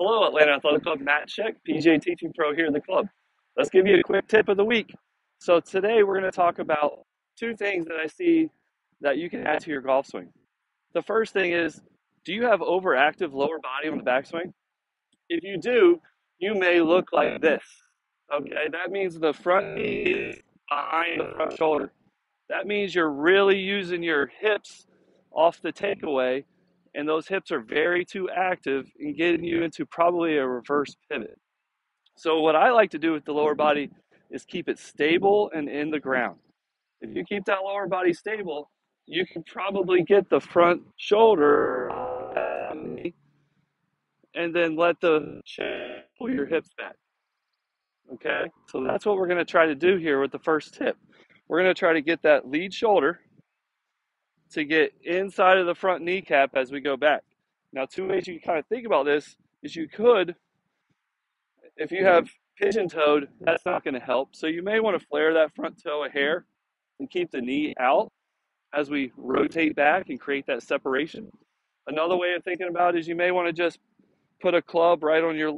Hello, Atlanta Athletic Club. Matt Scheck, PGA Teaching Pro here in the club. Let's give you a quick tip of the week. So today we're going to talk about two things that I see that you can add to your golf swing. The first thing is, do you have overactive lower body on the backswing? If you do, you may look like this. Okay, that means the front knee is behind the front shoulder. That means you're really using your hips off the takeaway, and those hips are very too active in getting you into probably a reverse pivot. So what I like to do with the lower body is keep it stable and in the ground. If you keep that lower body stable, you can probably get the front shoulder and then let the chin pull your hips back. Okay, so that's what we're going to try to do here with the first tip. We're going to try to get that lead shoulder to get inside of the front kneecap as we go back. Now, two ways you can kind of think about this is you could, if you have pigeon toed, that's not going to help. So you may want to flare that front toe a hair and keep the knee out as we rotate back and create that separation. Another way of thinking about it is you may want to just put a club right on your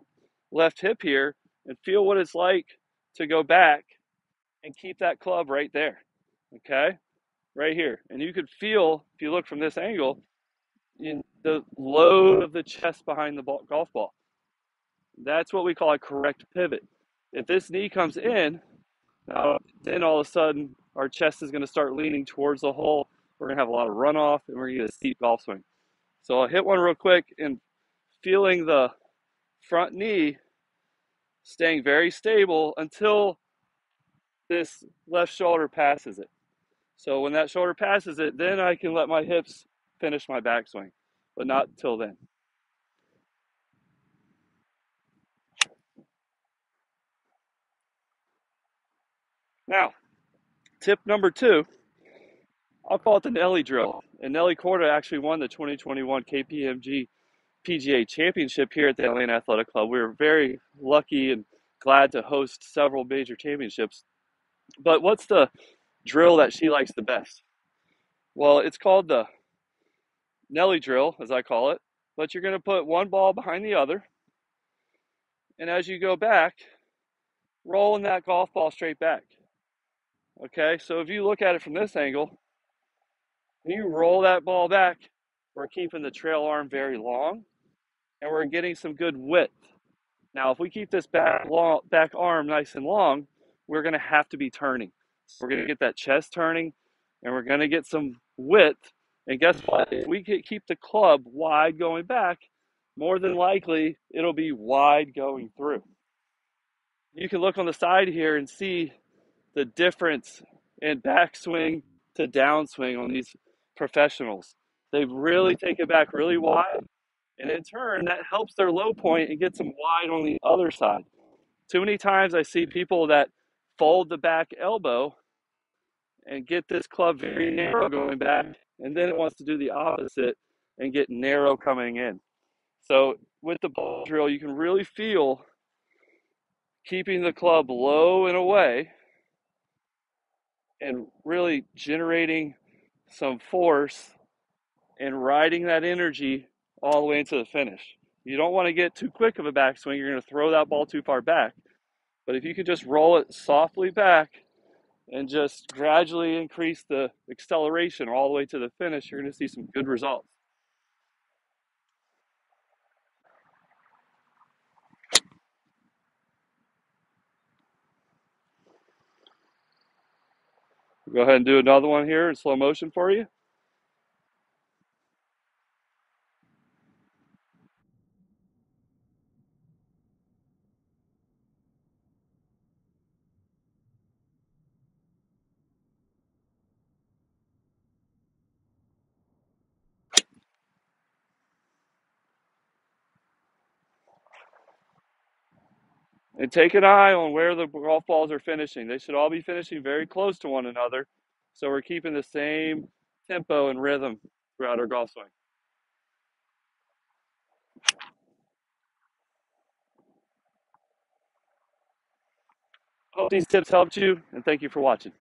left hip here and feel what it's like to go back and keep that club right there. Okay? Right here. And you could feel, if you look from this angle, in the load of the chest behind the golf ball. That's what we call a correct pivot. If this knee comes in, then all of a sudden our chest is going to start leaning towards the hole. We're going to have a lot of runoff and we're going to get a steep golf swing. So I'll hit one real quick and feeling the front knee staying very stable until this left shoulder passes it. So when that shoulder passes it, then I can let my hips finish my backswing, but not till then. Now, tip number two, I'll call it the Nelly drill. And Nelly Corda actually won the 2021 KPMG PGA Championship here at the Atlanta Athletic Club. We were very lucky and glad to host several major championships. But what's the drill that she likes the best? Well, it's called the Nelly drill, as I call it. But you're going to put one ball behind the other. And as you go back, rolling that golf ball straight back. Okay, so if you look at it from this angle, you roll that ball back, we're keeping the trail arm very long, and we're getting some good width. Now, if we keep this back arm nice and long, we're going to have to be turning. So we're going to get that chest turning, and we're going to get some width. And guess what? If we keep the club wide going back, more than likely, it'll be wide going through. You can look on the side here and see the difference in backswing to downswing on these professionals. They really take it back really wide, and in turn, that helps their low point and gets them wide on the other side. Too many times I see people that fold the back elbow and get this club very narrow going back, and then it wants to do the opposite and get narrow coming in. So with the ball drill, you can really feel keeping the club low and away and really generating some force and riding that energy all the way into the finish. You don't want to get too quick of a backswing. You're going to throw that ball too far back. But if you could just roll it softly back and just gradually increase the acceleration all the way to the finish, you're going to see some good results. Go ahead and do another one here in slow motion for you. And take an eye on where the golf balls are finishing. They should all be finishing very close to one another. So we're keeping the same tempo and rhythm throughout our golf swing. Hope these tips helped you, and thank you for watching.